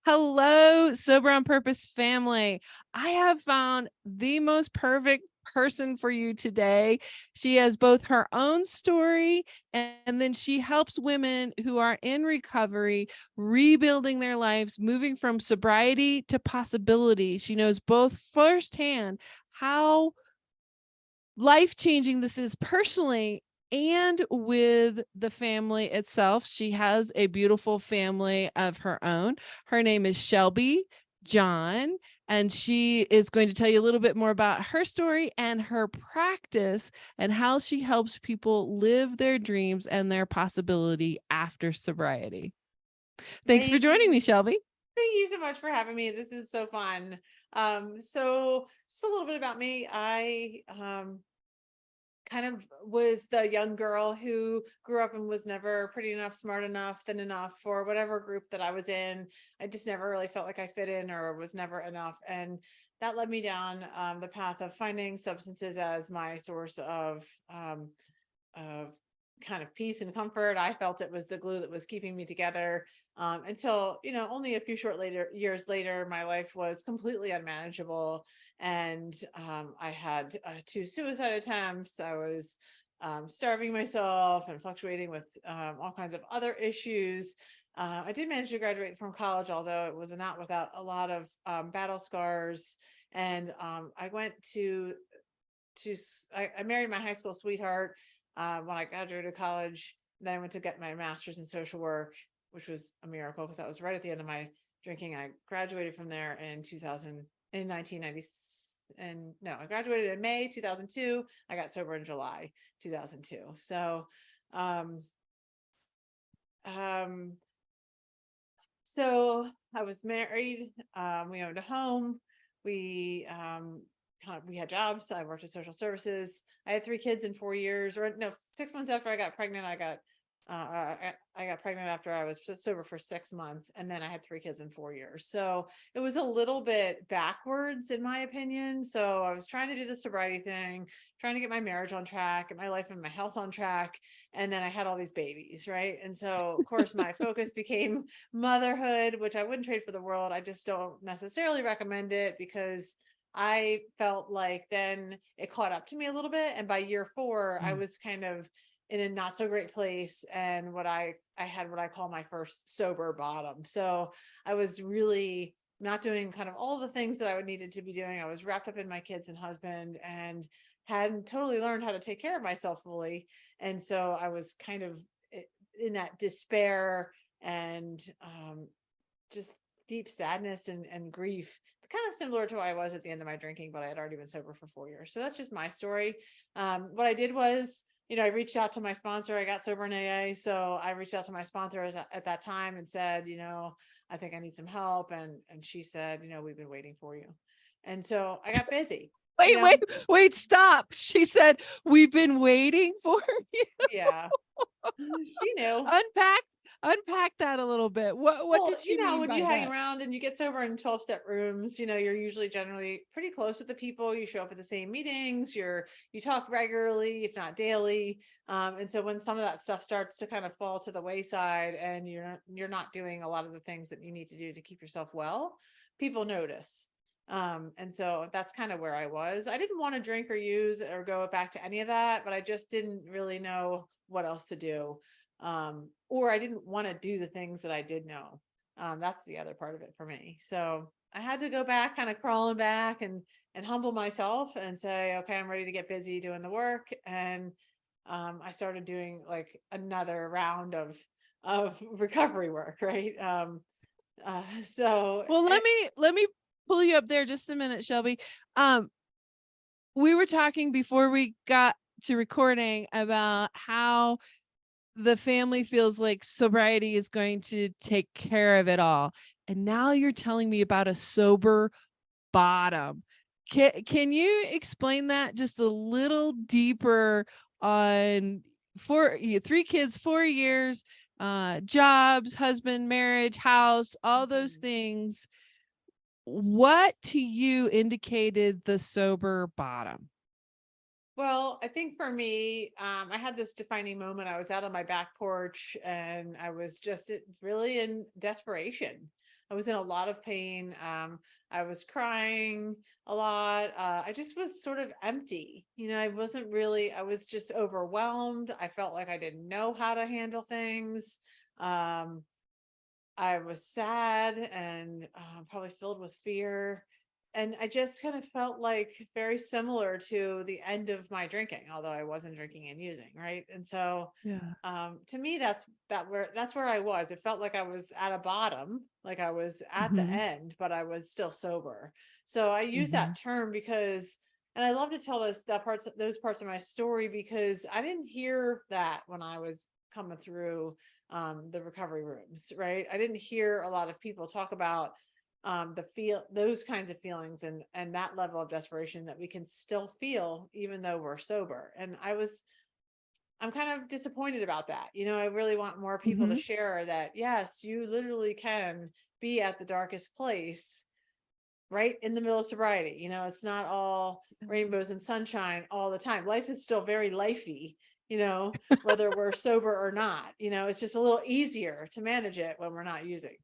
Hello, Sober on Purpose family. I have found the most perfect person for you today. She has both her own story and then she helps women who are in recovery rebuilding their lives, moving from sobriety to possibility. She knows both firsthand how life changing this is personally and with the family itself. She has a beautiful family of her own. Her name is Shelby John, and she is going to tell you a little bit more about her story and her practice and how she helps people live their dreams and their possibility after sobriety. Thanks for Thank joining me, you. Shelby. Thank you so much for having me. This is so fun. So just a little bit about me. I kind of was the young girl who grew up and was never pretty enough, smart enough, thin enough for whatever group that I was in. I just never really felt like I fit in or was never enough. And that led me down the path of finding substances as my source of kind of peace and comfort. I felt it was the glue that was keeping me together until, only a few years later, my life was completely unmanageable. And I had two suicide attempts. I was starving myself and fluctuating with all kinds of other issues. I did manage to graduate from college, although it was not without a lot of battle scars. And I went I married my high school sweetheart when I graduated college. Then I went to get my master's in social work, which was a miracle because that was right at the end of my drinking. I graduated from there in 2000, in 1990. And no, I graduated in May 2002. I got sober in July 2002. Um, um, so I was married. We owned a home. We we had jobs. I worked at social services. I had three kids in 4 years, or no, 6 months after I got pregnant. I got pregnant after I was sober for 6 months, and then I had three kids in 4 years. So it was a little bit backwards, in my opinion. So I was trying to do the sobriety thing, trying to get my marriage on track, get my life and my health on track, and then I had all these babies, right? And so, of course, my focus became motherhood, which I wouldn't trade for the world. I just don't necessarily recommend it because I felt like then it caught up to me a little bit. And by year four, I Mm. was kind of in a not so great place. And I had what I call my first sober bottom. So I was really not doing kind of all the things that I would needed to be doing. I was wrapped up in my kids and husband and hadn't totally learned how to take care of myself fully. And so I was kind of in that despair and just deep sadness and grief, kind of similar to what I was at the end of my drinking, but I had already been sober for 4 years. So that's just my story. What I did was, I reached out to my sponsor. I got sober in AA. So I reached out to my sponsor at that time and said, I think I need some help. And she said, we've been waiting for you. And so I got busy, you Wait, know, wait, wait, stop. She said, "We've been waiting for you." yeah, she knew. Unpack unpack that a little bit. What Well, did she mean when by you hang that? around and you get sober in 12-step rooms, you're usually generally pretty close with the people. You show up at the same meetings, you talk regularly, if not daily. And so when some of that stuff starts to kind of fall to the wayside and you're not doing a lot of the things that you need to do to keep yourself well, people notice. And so that's kind of where I was. I didn't want to drink or use or go back to any of that, but I just didn't really know what else to do. Or I didn't want to do the things that I did know. That's the other part of it for me. So I had to go back, kind of crawling back and humble myself and say, okay, I'm ready to get busy doing the work. And I started doing like another round of recovery work, right? So Well, let me pull you up there just a minute, Shelby. Um, we were talking before we got to recording about how the family feels like sobriety is going to take care of it all. And now you're telling me about a sober bottom. Can you explain that just a little deeper on three kids, 4 years, jobs, husband, marriage, house, all those Mhm. things. What to you indicated the sober bottom? Well, I think for me, I had this defining moment. I was out on my back porch and I was just really in desperation. I was in a lot of pain. I was crying a lot. I just was sort of empty. I wasn't really, I was just overwhelmed. I felt like I didn't know how to handle things. Um, I was sad and probably filled with fear. And I just kind of felt like very similar to the end of my drinking, although I wasn't drinking and using, right? And so Yeah. to me, that's where I was. It felt like I was at a bottom, like I was at the Mhm. end, but I was still sober. So I use that Mhm. term because, and I love to tell those parts of my story because I didn't hear that when I was coming through the recovery rooms, right? I didn't hear a lot of people talk about the feel those kinds of feelings and that level of desperation that we can still feel even though we're sober. And I'm kind of disappointed about that. I really want more people to Mhm. share that yes, you literally can be at the darkest place right in the middle of sobriety. It's not all rainbows and sunshine all the time. Life is still very lifey, whether we're sober or not. It's just a little easier to manage it when we're not using.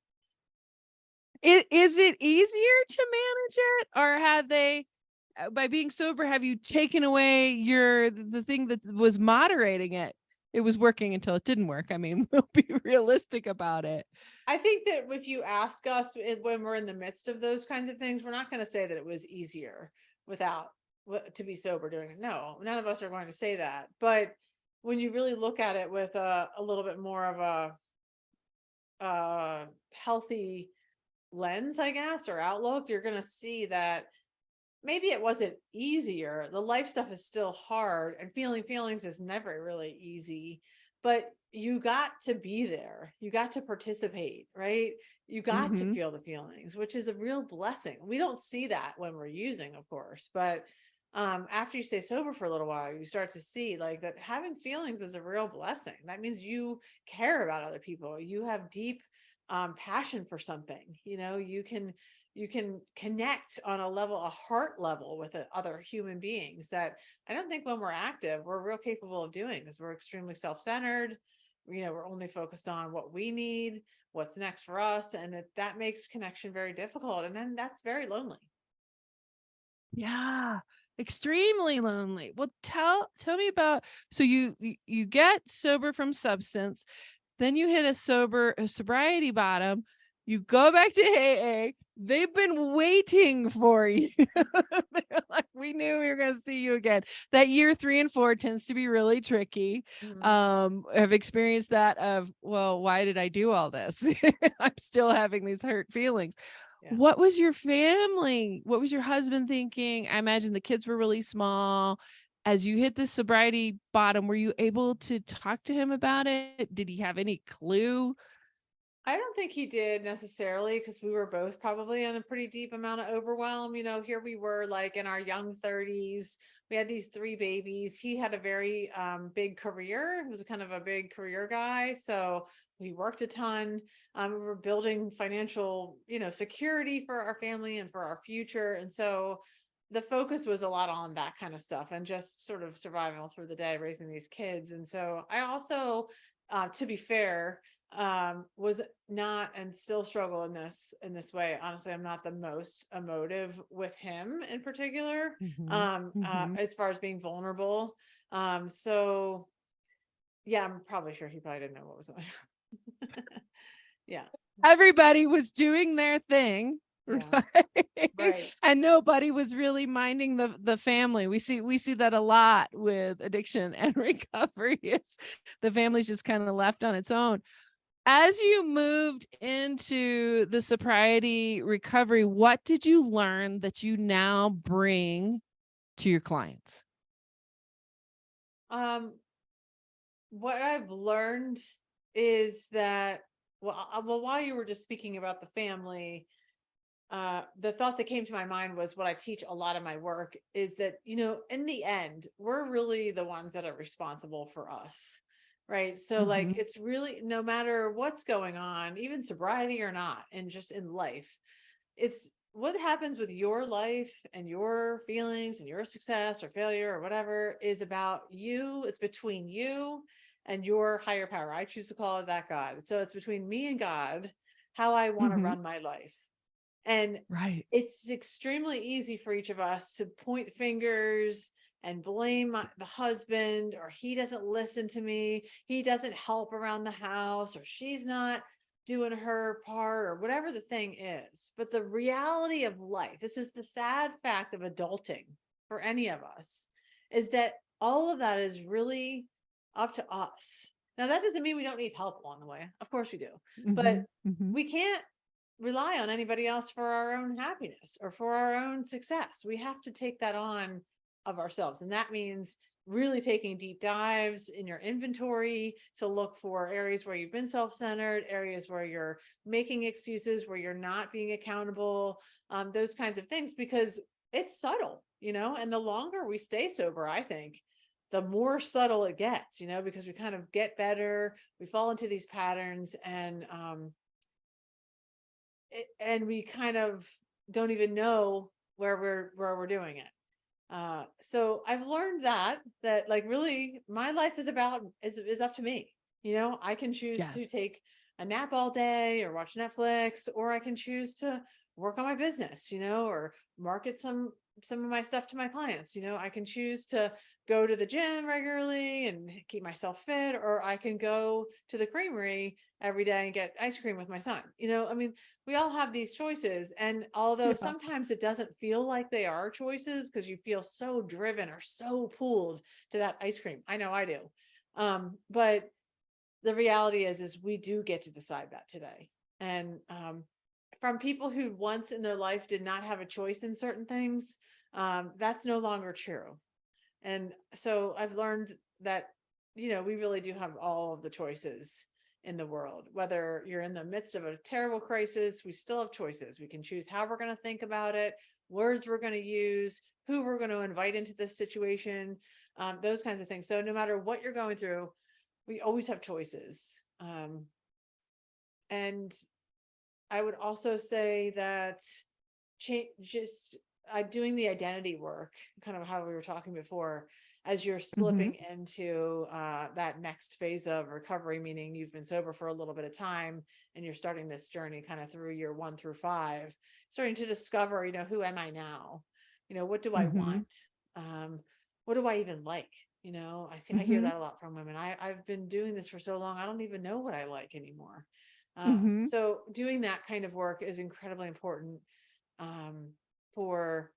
Is it easier to manage it, or have they by being sober, have you taken away the thing that was moderating it? It was working until it didn't work. I mean, we'll be realistic about it. I think that if you ask us when we're in the midst of those kinds of things, we're not going to say that it was easier without to be sober doing it. No, none of us are going to say that. But when you really look at it with a little bit more of a healthy lens, I guess, or outlook, you're going to see that maybe it wasn't easier. The life stuff is still hard, and feeling feelings is never really easy, but you got to be there. You got to participate, right? You got to Mhm. feel the feelings, which is a real blessing. We don't see that when we're using, of course, but after you stay sober for a little while, you start to see like that having feelings is a real blessing. That means you care about other people. You have deep passion for something. You can connect on a heart level with other human beings that I don't think when we're active we're real capable of doing because we're extremely self-centered. We're only focused on what we need, what's next for us, and that makes connection very difficult, and then that's very lonely. Yeah, extremely lonely. Well, tell me about, so you get sober from substance, then you hit a sobriety bottom, you go back to AA, they've been waiting for you. They're like, "We knew we were gonna see you again." That year 3 and 4 tends to be really tricky. Mhm. Have experienced that of, "Well, why did I do all this? I'm still having these hurt feelings." Yeah. What was your family? What was your husband thinking? I imagine the kids were really small. As you hit the sobriety bottom, were you able to talk to him about it? Did he have any clue? I don't think he did necessarily because we were both probably in a pretty deep amount of overwhelm. Here we were like in our young 30s. We had these three babies. He had a very big career. He was kind of a big career guy. So we worked a ton. We were building financial, security for our family and for our future. And so the focus was a lot on that kind of stuff and just sort of survival through the day, raising these kids. And so I also, to be fair, was not and still struggle in this way. Honestly, I'm not the most emotive with him in particular, Mhm, mhm. as far as being vulnerable. So yeah, I'm probably sure he probably didn't know what was going on. Yeah. Everybody was doing their thing, Yeah. right? Right. And nobody was really minding the family. We see that a lot with addiction and recovery. It's the family's just kind of left on its own. As you moved into the sobriety recovery, what did you learn that you now bring to your clients? Um, what I've learned is that, well, while you were just speaking about the family, the thought that came to my mind was what I teach a lot of my work is that, in the end, we're really the ones that are responsible for us. Right. So, like, Mhm, it's really no matter what's going on, even sobriety or not, and just in life, it's what happens with your life and your feelings and your success or failure or whatever is about you. It's between you and your higher power. I choose to call it that God. So, it's between me and God how I want to Mm-hmm. run my life. And Right. it's extremely easy for each of us to point fingers and blame the husband, or he doesn't listen to me, he doesn't help around the house, or she's not doing her part, or whatever the thing is. But the reality of life, this is the sad fact of adulting for any of us, is that all of that is really up to us. Now, that doesn't mean we don't need help along the way. Of course we do. Mm-hmm. But Mm-hmm. we can't rely on anybody else for our own happiness or for our own success. We have to take that on of ourselves. And that means really taking deep dives in your inventory to look for areas where you've been self-centered, areas where you're making excuses, where you're not being accountable, those kinds of things, because it's subtle, and the longer we stay sober, I think, the more subtle it gets, because we kind of get better, we fall into these patterns, and we kind of don't even know where we're doing it. So I've learned that like really my life is up to me. I can choose to Yes. take a nap all day or watch Netflix, or I can choose to work on my business, or market some of my stuff to my clients. I can choose to go to the gym regularly and keep myself fit, or I can go to the creamery every day and get ice cream with my son. I mean, we all have these choices. And although Yeah. sometimes it doesn't feel like they are choices because you feel so driven or so pulled to that ice cream. I know I do. But the reality is we do get to decide that today. And from people who once in their life did not have a choice in certain things, that's no longer true. And so I've learned that, we really do have all of the choices in the world. Whether you're in the midst of a terrible crisis, we still have choices. We can choose how we're going to think about it, words we're going to use, who we're going to invite into this situation, those kinds of things. So no matter what you're going through, we always have choices. And I would also say that just doing the identity work, kind of how we were talking before, as you're Mm-hmm. slipping into that next phase of recovery, meaning you've been sober for a little bit of time and you're starting this journey kind of through year 1 through 5, starting to discover, who am I now? What do I Mm-hmm. want? What do I even like? I hear Mm-hmm. that a lot from women. I've been doing this for so long, I don't even know what I like anymore. Mm-hmm. So doing that kind of work is incredibly important, um, for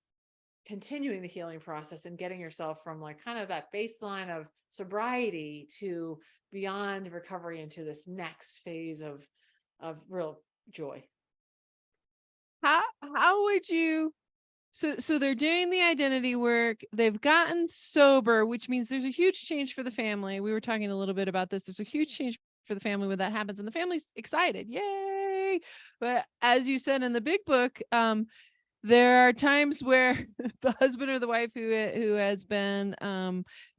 continuing the healing process and getting yourself from like kind of that baseline of sobriety to beyond recovery into this next phase of real joy. How would you so they're doing the identity work, they've gotten sober, which means there's a huge change for the family. We were talking a little bit about this. There's a huge change for the family when that happens, and the family's excited. Yay. But as you said in the big book, there are times where the husband or the wife who has been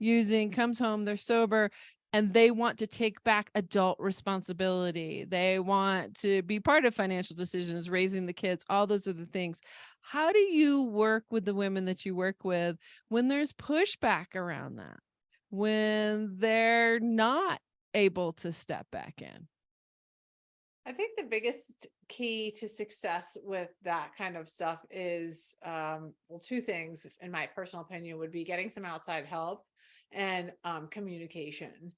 using comes home, they're sober, and they want to take back adult responsibility. They want to be part of financial decisions, raising the kids, all those are the things. How do you work with the women that you work with when there's pushback around that, when they're not able to step back in? I think the biggest key to success with that kind of stuff is, well, two things, in my personal opinion, would be getting some outside help and communication.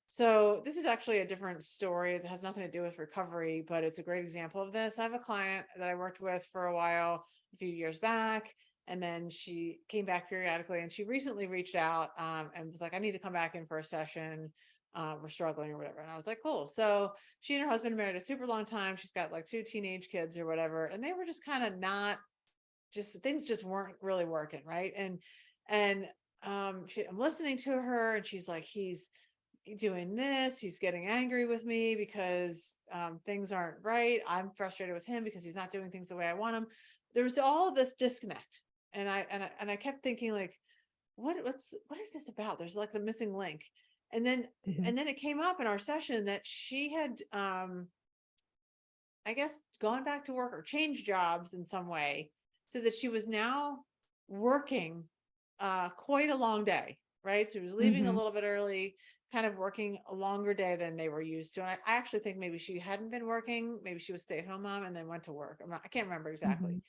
So this is actually a different story that has nothing to do with recovery, but it's a great example of this. I have a client that I worked with for a while, a few years back, and then she came back periodically, and she recently reached out, and was like, I need to come back in for a session. We're struggling or whatever. And I was like, cool. So she and her husband married a super long time. She's got like 2 teenage kids or whatever. And they were just kind of not, just things just weren't really working. Right. And I'm listening to her, and she's like, he's doing this, he's getting angry with me because things aren't right. I'm frustrated with him because he's not doing things the way I want him. There was all of this disconnect. And I kept thinking, like, what is this about? There's like the missing link. And then Mhm. and then it came up in our session that she had, I guess, gone back to work or changed jobs in some way, so that she was now working quite a long day, right? So she was leaving a Mhm. little bit early, kind of working a longer day than they were used to. And I actually think maybe she hadn't been working. Maybe she was stay-at-home mom and then went to work. I can't remember exactly. Mhm.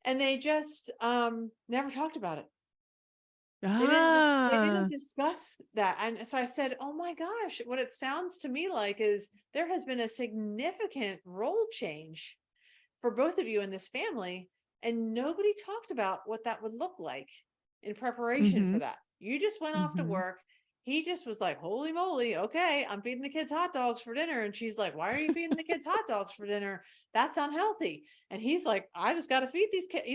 And they just never talked about it. They didn't Ah. discuss that. And so I said, "Oh my gosh, what it sounds to me like is there has been a significant role change for both of you in this family, and nobody talked about what that would look like in preparation for Mhm. that. You just went off to Mhm. work. He just was like, holy moly, okay, I'm feeding the kids hot dogs for dinner." And she's like, "Why are you feeding the kids hot dogs for dinner? That's unhealthy." And he's like, "I just got to feed these kids,"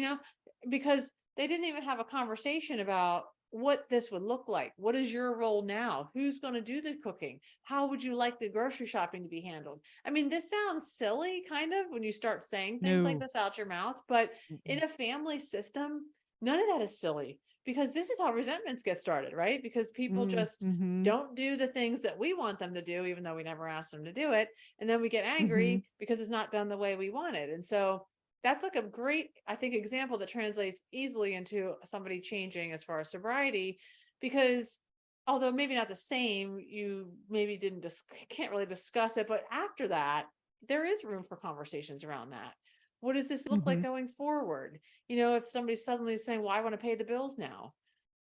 because they didn't even have a conversation about what this would look like. What is your role now? Who's going to do the cooking? How would you like the grocery shopping to be handled? I mean, this sounds silly kind of when you start saying things like No. this out your mouth, but Mm-mm. in a family system, none of that is silly, because this is how resentments get started, right? Because people Mm. just Mhm. don't do the things that we want them to do, even though we never asked them to do it. And then we get Mhm. angry because it's not done the way we wanted. And so that's like a great, I think, example that translates easily into somebody changing as far as sobriety, because although maybe not the same, you maybe didn't can't really discuss it, but after that, there is room for conversations around that. What does this look like Mhm. going forward? If somebody's suddenly saying, "Well, I want to pay the bills now,"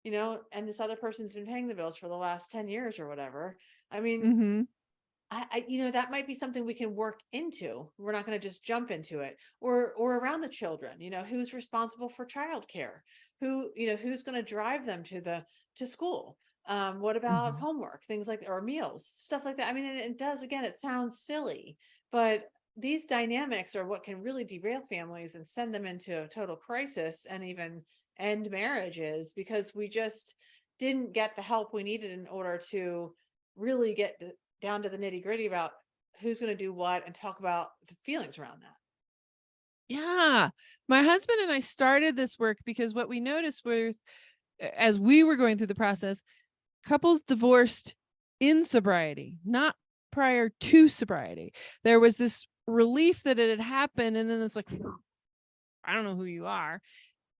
and this other person's been paying the bills for the last 10 years or whatever. I mean, Mhm. that might be something we can work into. We're not going to just jump into it. Or around the children, who's responsible for childcare, who's going to drive them to school. What about Mhm. homework, things like, or meals, stuff like that. I mean, it does, again, it sounds silly, but these dynamics are what can really derail families and send them into a total crisis, and even end marriages, because we just didn't get the help we needed in order to really get down to the nitty gritty about who's going to do what, and talk about the feelings around that. Yeah. My husband and I started this work because what we noticed was as we were going through the process, couples divorced in sobriety, not prior to sobriety. There was this relief that it had happened, and then it's like, I don't know who you are.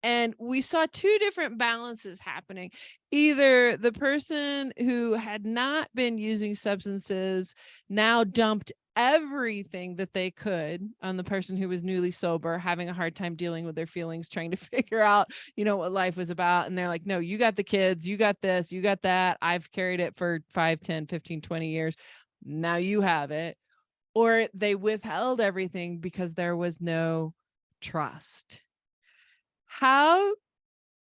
And we saw two different balances happening. Either the person who had not been using substances now dumped everything that they could on the person who was newly sober, having a hard time dealing with their feelings, trying to figure out, what life was about. And they're like, no, you got the kids, you got this, you got that. I've carried it for 5, 10, 15, 20 years. Now you have it. Or they withheld everything because there was no trust. How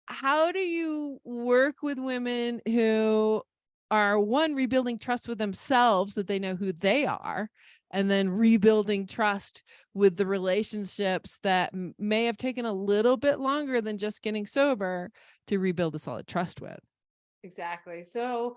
how do you work with women who are, one, rebuilding trust with themselves, that they know who they are, and then rebuilding trust with the relationships that may have taken a little bit longer than just getting sober to rebuild a solid trust with? Exactly. So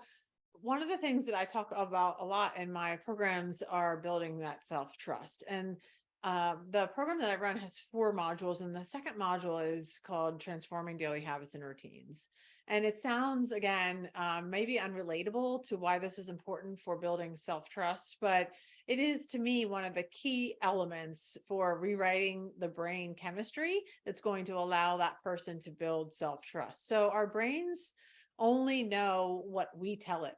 one of the things that I talk about a lot in my programs are building that self trust. And the program that I run has 4 modules, and the second module is called Transforming Daily Habits and Routines. And it sounds, again, maybe unrelatable to why this is important for building self trust, but it is, to me, one of the key elements for rewriting the brain chemistry that's going to allow that person to build self trust. So our brains only know what we tell it.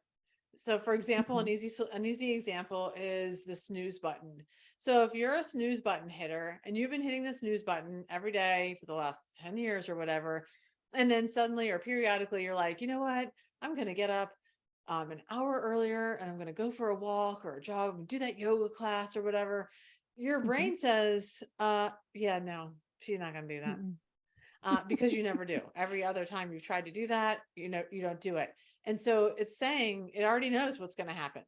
So for example, Mhm. an easy example is the snooze button. So if you're a snooze button hitter and you've been hitting the snooze button every day for the last 10 years or whatever, and then suddenly or periodically you're like, "You know what? I'm going to get up an hour earlier and I'm going to go for a walk or a jog and do that yoga class or whatever." Your Mhm. brain says, yeah, no, she's not going to do that, Mhm. because you never do. Every other time you've tried to do that, you don't do it. And so it's saying it already knows what's going to happen.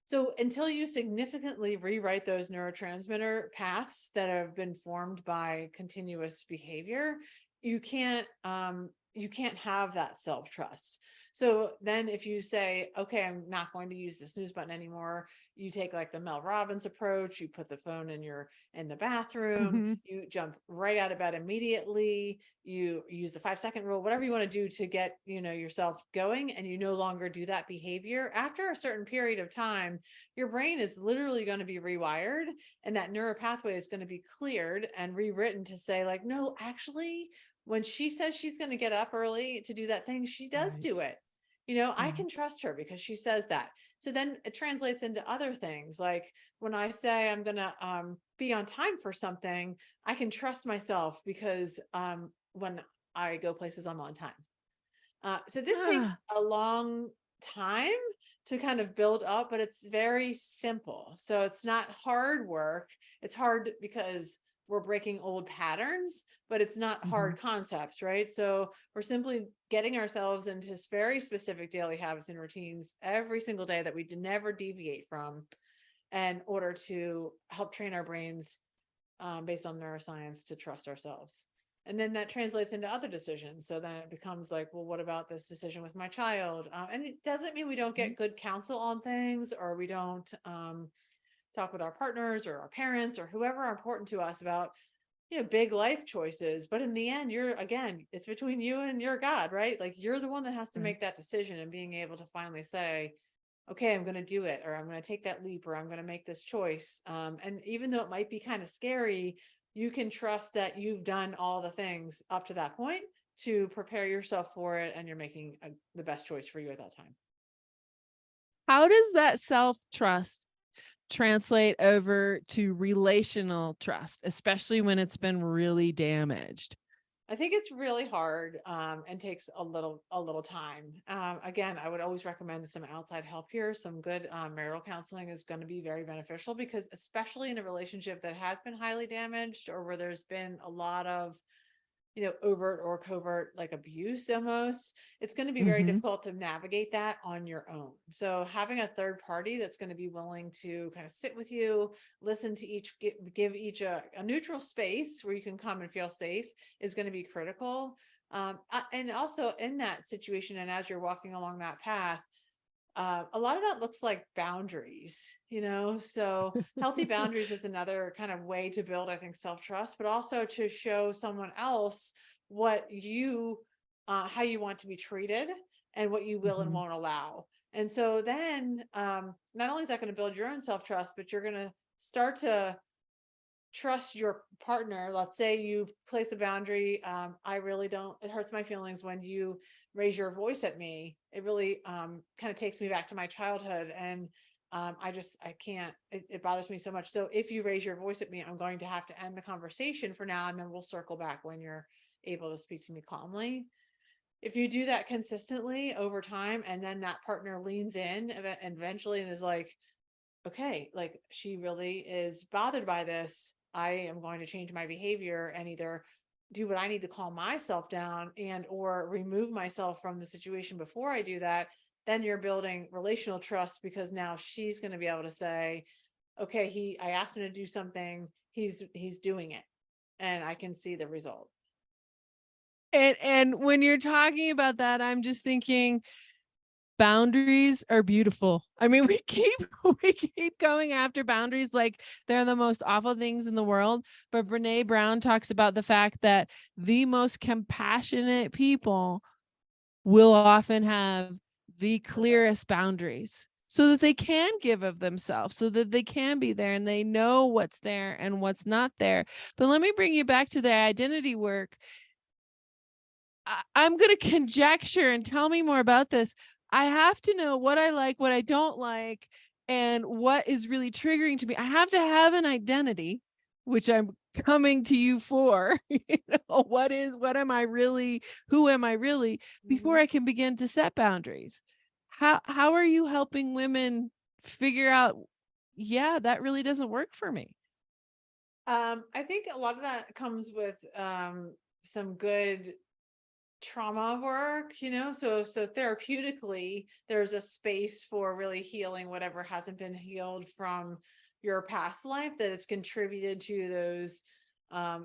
So until you significantly rewrite those neurotransmitter paths that have been formed by continuous behavior, you can't have that self trust. So then if you say, "Okay, I'm not going to use the snooze button anymore," you take like the Mel Robbins approach. You put the phone in the bathroom, Mhm. you jump right out of bed immediately, you use the 5-second rule, whatever you want to do to get yourself going, and you no longer do that behavior. After a certain period of time, your brain is literally going to be rewired, and that neural pathway is going to be cleared and rewritten to say, like, no, actually, when she says she's going to get up early to do that thing, she does Right. do it. I can trust her because she says that. So then it translates into other things. Like when I say I'm going to be on time for something, I can trust myself because when I go places, I'm on time. So this takes Ah, a long time to kind of build up, but it's very simple. So it's not hard work. It's hard because we're breaking old patterns, but it's not mhm. hard concepts, right? So we're simply getting ourselves into very specific daily habits and routines every single day that we never deviate from in order to help train our brains based on neuroscience to trust ourselves. And then that translates into other decisions. So then it becomes like, well, what about this decision with my child? And it doesn't mean we don't get good counsel on things, or we don't talk with our partners or our parents or whoever are important to us about, big life choices. But in the end, again, it's between you and your God, right? Like you're the one that has to Right. make that decision, and being able to finally say, okay, I'm going to do it, or I'm going to take that leap, or I'm going to make this choice. And even though it might be kind of scary, you can trust that you've done all the things up to that point to prepare yourself for it, and you're making the best choice for you at that time. How does that self-trust translate over to relational trust, especially when it's been really damaged? I think it's really hard and takes a little time. Again, I would always recommend some outside help here. Some good marital counseling is going to be very beneficial, because especially in a relationship that has been highly damaged, or where there's been a lot of overt or covert, like abuse almost, it's going to be very Mhm. difficult to navigate that on your own. So having a third party that's going to be willing to kind of sit with you, listen to each, give each a neutral space where you can come and feel safe is going to be critical. And also in that situation, and as you're walking along that path, a lot of that looks like boundaries, so healthy boundaries is another kind of way to build, I think, self-trust, but also to show someone else how you want to be treated, and what you will and Mhm. won't allow. And so then not only is that going to build your own self-trust, but you're going to start to trust your partner. Let's say you place a boundary. I really don't, it hurts my feelings when you raise your voice at me. It really kind of takes me back to my childhood. And I can't, it bothers me so much. So if you raise your voice at me, I'm going to have to end the conversation for now. And then we'll circle back when you're able to speak to me calmly. If you do that consistently over time, and then that partner leans in eventually and is like, okay, like she really is bothered by this, I am going to change my behavior and either do what I need to calm myself down and or remove myself from the situation before I do that. Then you're building relational trust, because now she's going to be able to say, okay, I asked him to do something, he's doing it, and I can see the result. And when you're talking about that, I'm just thinking boundaries are beautiful. I mean, we keep we keep going after boundaries like they're the most awful things in the world, but Brené Brown talks about the fact that the most compassionate people will often have the The best. clearest boundaries so that they can give of themselves, so that they can be there and they know what's there and what's not there. But let me bring you back to the identity work. I'm going to conjecture and tell me more about this. I have to know what I like, what I don't like, and what is really triggering to me. I have to have an identity, which I'm coming to you for. What am I really? Who am I really? Before Mhm. I can begin to set boundaries. How are you helping women figure out? Yeah, that really doesn't work for me. I think a lot of that comes with some good trauma work, so therapeutically there's a space for really healing whatever hasn't been healed from your past life that has contributed to those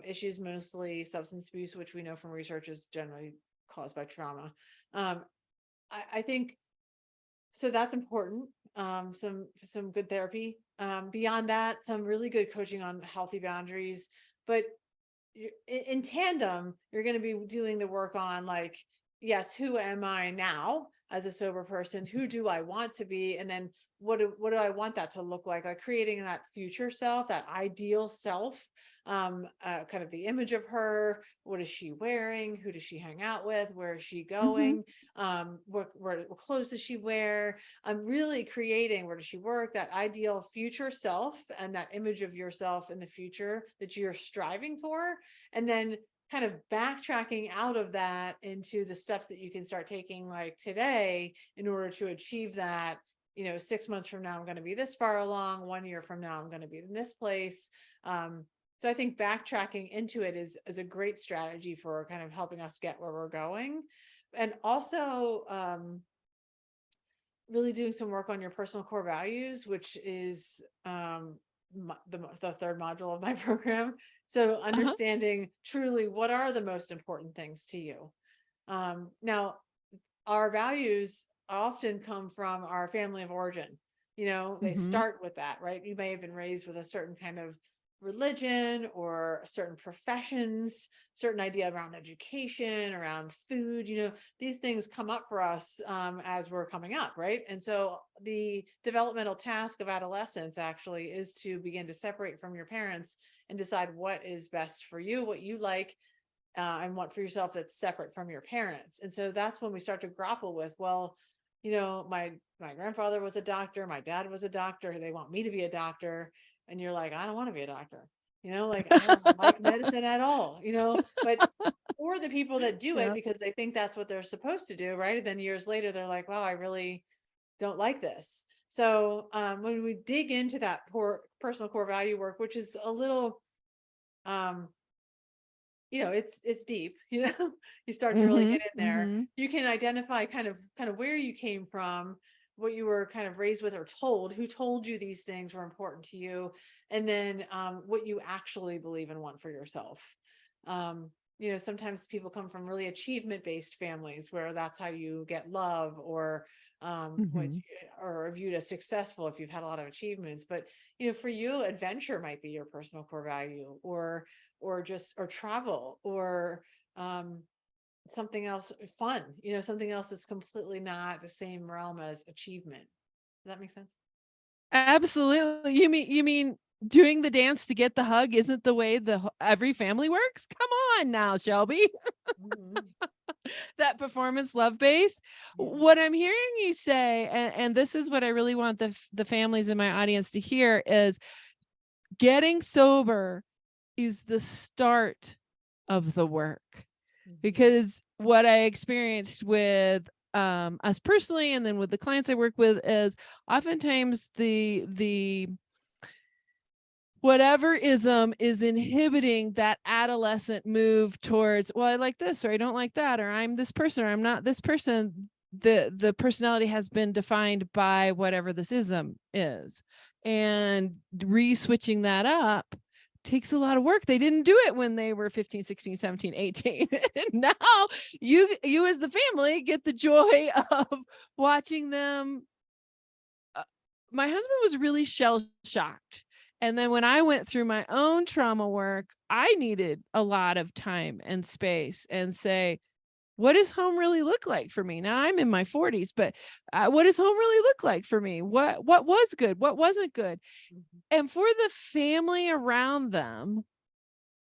issues, mostly substance abuse, which we know from research is generally caused by trauma. um, I think so that's important. Some good therapy, beyond that some really good coaching on healthy boundaries, but in tandem, you're going to be doing the work on, like, yes, who am I now as a sober person? Who do I want to be? And then what do I want that to look like creating that future self, that ideal self, kind of the image of her. What is she wearing? Who does she hang out with? Where is she Mhm. going? What clothes does she wear? I'm really creating, where does she work, that ideal future self and that image of yourself in the future that you're striving for. And then kind of backtracking out of that into the steps that you can start taking like today in order to achieve that. 6 months from now I'm going to be this far along, 1 year from now I'm going to be in this place. So I think backtracking into it is a great strategy for kind of helping us get where we're going. And also really doing some work on your personal core values, which is the third module of my program. So Uh-huh. understanding truly what are the most important things to you. Now, our values often come from our family of origin. They Mhm. start with that, right? You may have been raised with a certain kind of religion or certain professions, certain idea around education, around food. These things come up for us as we're coming up, right? And so the developmental task of adolescence actually is to begin to separate from your parents and decide what is best for you, what you like, and what for yourself that's separate from your parents. And so that's when we start to grapple with, well, my grandfather was a doctor, my dad was a doctor, they want me to be a doctor, and you're like, I don't want to be a doctor. Like I don't like medicine at all, but or the people that do it Yeah. because they think that's what they're supposed to do, right? And then years later they're like, wow, I really don't like this. So when we dig into that personal core value work, which is a little um it's deep, you start to really Mhm. get in there. Mhm. You can identify kind of where you came from, what you were kind of raised with or told, who told you these things were important to you, and then what you actually believe and want for yourself. Sometimes people come from really achievement based families where that's how you get love, or what Mhm. or are viewed as successful if you've had a lot of achievements. But for you, adventure might be your personal core value, or travel, or um something else fun, something else that's completely not the same realm as achievement. Does that make sense? Absolutely. You mean doing the dance to get the hug isn't the way every family works? Come on now, Shelby. Mhm. That performance love base. Yeah. What I'm hearing you say, and this is what I really want the families in my audience to hear, is getting sober is the start of the work. Mhm. Because what I experienced with us personally, and then with the clients I work with, is oftentimes the whatever ism is inhibiting that adolescent move towards, well, I like this, or I don't like that, or I'm this person, or I'm not this person. The personality has been defined by whatever this ism is, and re-switching that up takes a lot of work. They didn't do it when they were 15, 16, 17, 18. Now you as the family get the joy of watching them. My husband was really shell shocked. And then when I went through my own trauma work, I needed a lot of time and space and say, what does home really look like for me? Now I'm in my 40s, but what does home really look like for me? What was good? What wasn't good? Mhm. And for the family around them,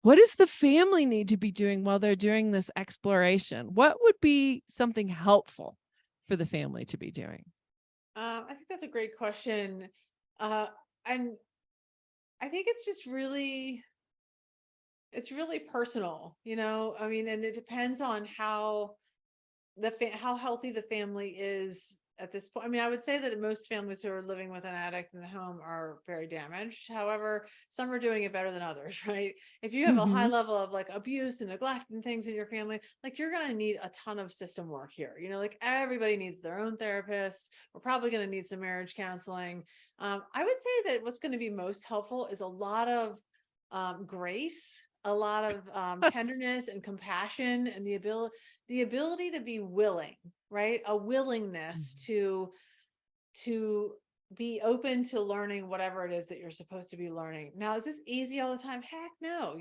what does the family need to be doing while they're doing this exploration? What would be something helpful for the family to be doing? I think that's a great question. uh and I think it's really personal, I mean, and it depends on how healthy the family is at this point. I mean, I would say that most families who are living with an addict in the home are very damaged. However, some are doing it better than others, right? If you have a high Mhm. level of like abuse and neglect and things in your family, like you're going to need a ton of system work here. Like everybody needs their own therapist. We're probably going to need some marriage counseling. I would say that what's going to be most helpful is a lot of grace, a lot of tenderness and compassion, and the ability to be willing, right? A willingness to be open to learning whatever it is that you're supposed to be learning. Now, is this easy all the time? Heck no,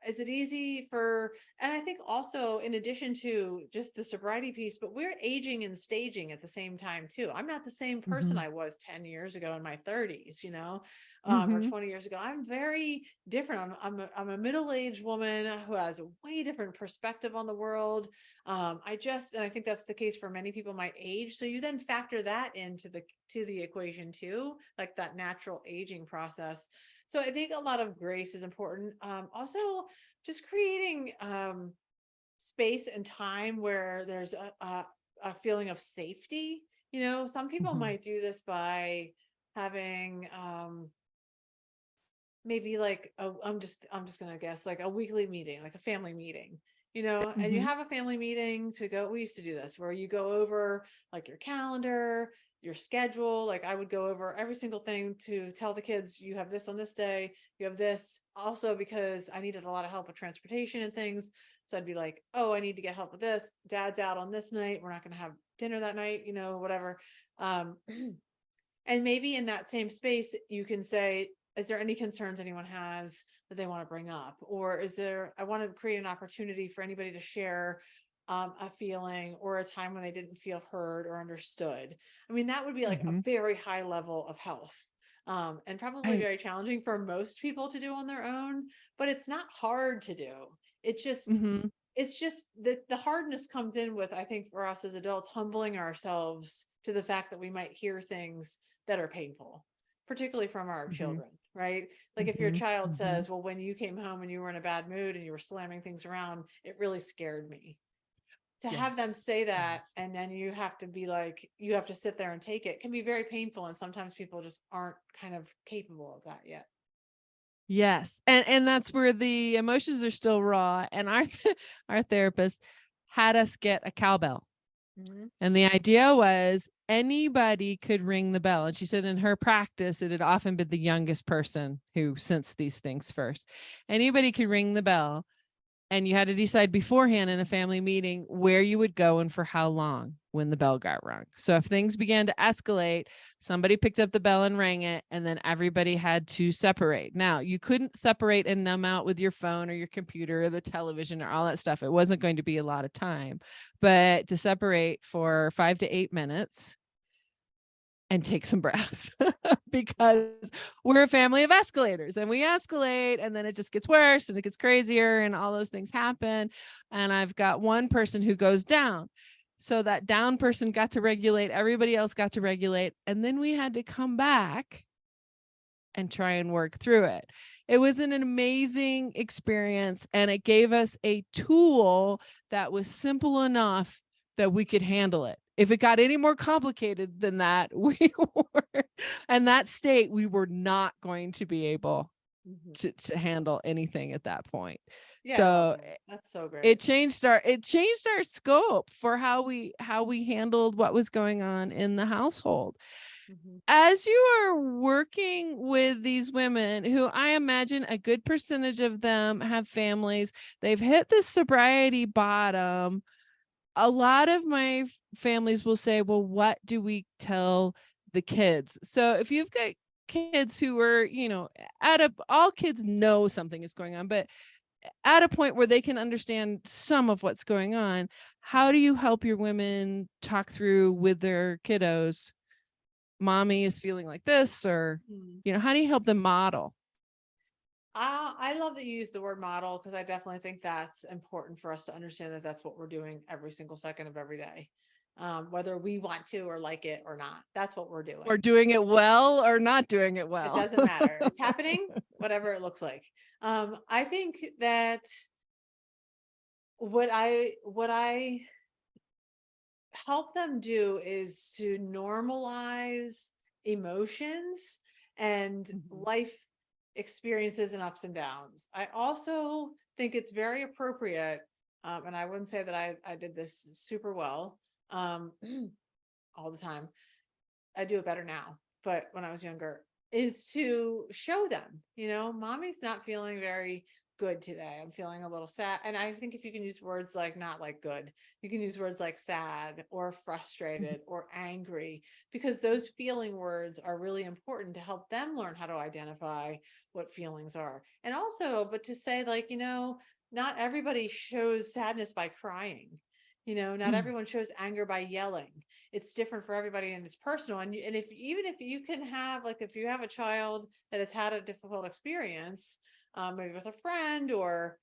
is it easy for, and I think also in addition to just the sobriety piece, but we're aging and staging at the same time too. I'm not the same person Mhm. I was 10 years ago in my 30s, or Mhm. 20 years ago. I'm very different. I'm a middle-aged woman who has a way different perspective on the world. And I think that's the case for many people my age. So you then factor that into the equation too, like that natural aging process. So I think a lot of grace is important. Also, just creating space and time where there's a feeling of safety. Some people Mhm. might do this by having maybe like I'm just gonna guess like a weekly meeting, like a family meeting, and you Mhm. have a family meeting to go. We used to do this where you go over like your calendar, your schedule. Like I would go over every single thing to tell the kids you have this on this day, you have this also because I needed a lot of help with transportation and things. So I'd be like, oh, I need to get help with this. Dad's out on this night. We're not going to have dinner that night, whatever. Um, And maybe in that same space, you can say, is there any concerns anyone has that they want to bring up? Or I want to create an opportunity for anybody to share a feeling or a time when they didn't feel heard or understood. I mean, that would be like a Mhm. very high level of health. And probably Right. very challenging for most people to do on their own, but it's not hard to do. It's just Mhm. it's just that the hardness comes in with, I think, for us as adults, humbling ourselves to the fact that we might hear things that are painful, particularly from our Mhm. children, right? Like if your Mhm. child Mhm. says, well, when you came home and you were in a bad mood and you were slamming things around, it really scared me. To have them Yes. say that, Yes. and then you have to be like, you have to sit there and take it, can be very painful. And sometimes people just aren't kind of capable of that yet. Yes, and that's where the emotions are still raw, and our our therapist had us get a cowbell, Hmm. and the idea was anybody could ring the bell, and she said in her practice, it had often been the youngest person who sensed these things first. Anybody could ring the bell, and you had to decide beforehand in a family meeting where you would go and for how long when the bell got rung. So if things began to escalate, somebody picked up the bell and rang it, and then everybody had to separate. Now, you couldn't separate and numb out with your phone or your computer or the television or all that stuff. It wasn't going to be a lot of time, but to separate for 5 to 8 minutes and take some breaths because we're a family of escalators and we escalate and then it just gets worse and it gets crazier and all those things happen. And I've got one person who goes down. So that down person got to regulate, everybody else got to regulate. And then we had to come back and try and work through it. It was an amazing experience and it gave us a tool that was simple enough that we could handle it. If it got any more complicated than that, we were in that state, we were not going to be able Hmm. to handle anything at that point. Yeah, I love So that. That's so it great. changed our scope for how we handled what was going on in the household. Hmm. As you are working with these women who I imagine a good percentage of them have families, they've hit the sobriety bottom. A lot of my families will say, well, what do we tell the kids? So if you've got kids who are, all kids know something is going on, but at a point where they can understand some of what's going on, how do you help your women talk through with their kiddos mommy is feeling like this or Hmm. how do you help them model? I love that you use the word model because I definitely think that's important for us to understand that that's what we're doing every single second of every day. Whether we want to or like it or not, that's what we're Or doing. doing it well or not doing it It well? doesn't matter. It's happening, whatever it looks like. I think that what I help them do is to normalize emotions and Mhm. life experiences and ups and downs. I also think it's very appropriate, and I wouldn't say that I did this super well um, all the time. I do it better now, but when I was younger, is to show them, mommy's not feeling very good today. I'm feeling a little sad. And I think if you can use words like not like good, you can use words like sad or frustrated or angry, because those feeling words are really important to help them learn how to identify what feelings are. And also, but to say, like, not everybody shows sadness by crying. Not everyone shows anger by yelling. It's different for everybody and it's personal. And if even if you can have, like, if you have a child that has had a difficult experience, maybe with a friend or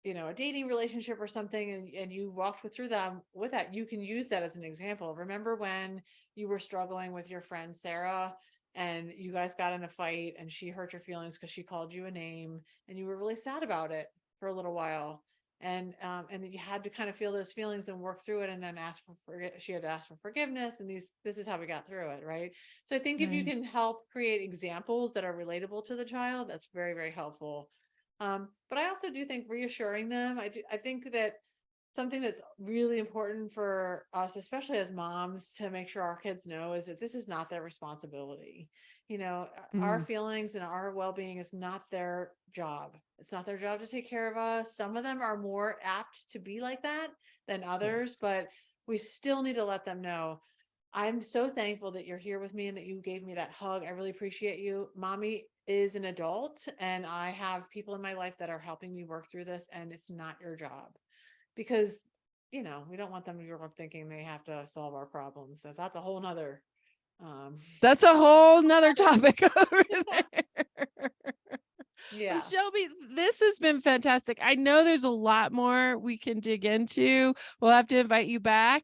a dating relationship or something, and you walked through them with that, you can use that as an example. Remember when you were struggling with your friend Sarah, and you guys got in a fight and she hurt your feelings because she called you a name, and you were really sad about it for a little while, and you had to kind of feel those feelings and work through it, and then she had to ask for forgiveness, and this is how we got through it, right? So I think if you Right. can help create examples that are relatable to the child, that's very, very helpful. But I also do think reassuring them, I think that something that's really important for us, especially as moms, to make sure our kids know is that this is not their responsibility. Our Mm, feelings and our well-being is not their job. It's not their job to take care of us. Some of them are more apt to be like that than others, yes. but we still need to let them know, I'm so thankful that you're here with me and that you gave me that hug. I really appreciate you. Mommy is an adult and I have people in my life that are helping me work through this, and it's not your job. Because, we don't want them to grow up thinking they have to solve our problems. That's a whole nother um That's a whole nother topic over there. Well, yeah. Shelby, this has been fantastic. I know there's a lot more we can dig into. We'll have to invite you back.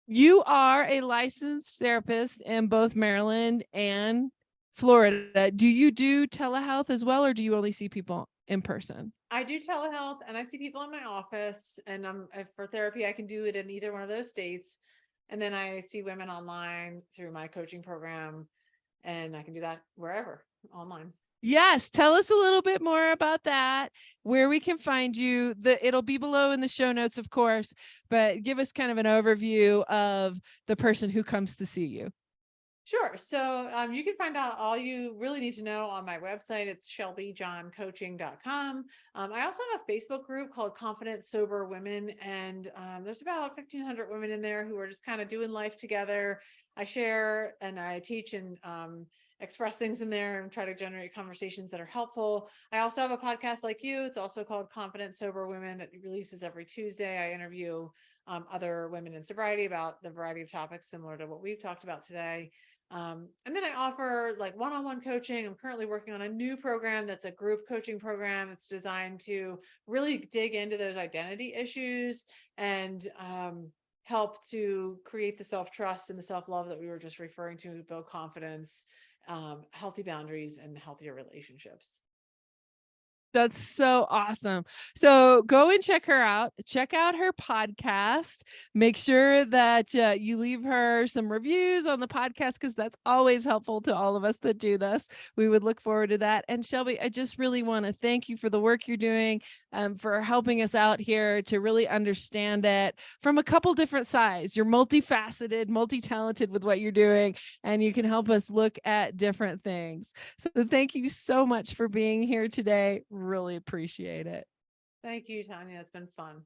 You are a licensed therapist in both Maryland and Florida. Do you do telehealth as well, or do you only see people in person? I do telehealth and I see people in my office, and for therapy I can do it in either one of those states. And then I see women online through my coaching program, and I can do that wherever online. Yes, tell us a little bit more about that, where we can find you. It'll be below in the show notes, of course, but give us kind of an overview of the person who comes to see you. Sure. So you can find out all you really need to know on my website. It's shelbyjohncoaching.com. I also have a Facebook group called Confident Sober Women, and there's about 1,500 women in there who are just kind of doing life together. I share and I teach and express things in there and try to generate conversations that are helpful. I also have a podcast like you. It's also called Confident Sober Women that releases every Tuesday. I interview other women in sobriety about the variety of topics similar to what we've talked about today. And then I offer like one-on-one coaching. I'm currently working on a new program that's a group coaching program. It's designed to really dig into those identity issues and help to create the self-trust and the self-love that we were just referring to, build confidence, healthy boundaries, and healthier relationships. That's so awesome. So go and check her out. Check out her podcast. Make sure that you leave her some reviews on the podcast because that's always helpful to all of us that do this. We would look forward to that. And Shelby, I just really want to thank you for the work you're doing, for helping us out here to really understand it from a couple different sides. You're multifaceted, multi-talented with what you're doing, and you can help us look at different things. So thank you so much for being here today. Really appreciate it. Thank you, Tanya. It's been fun.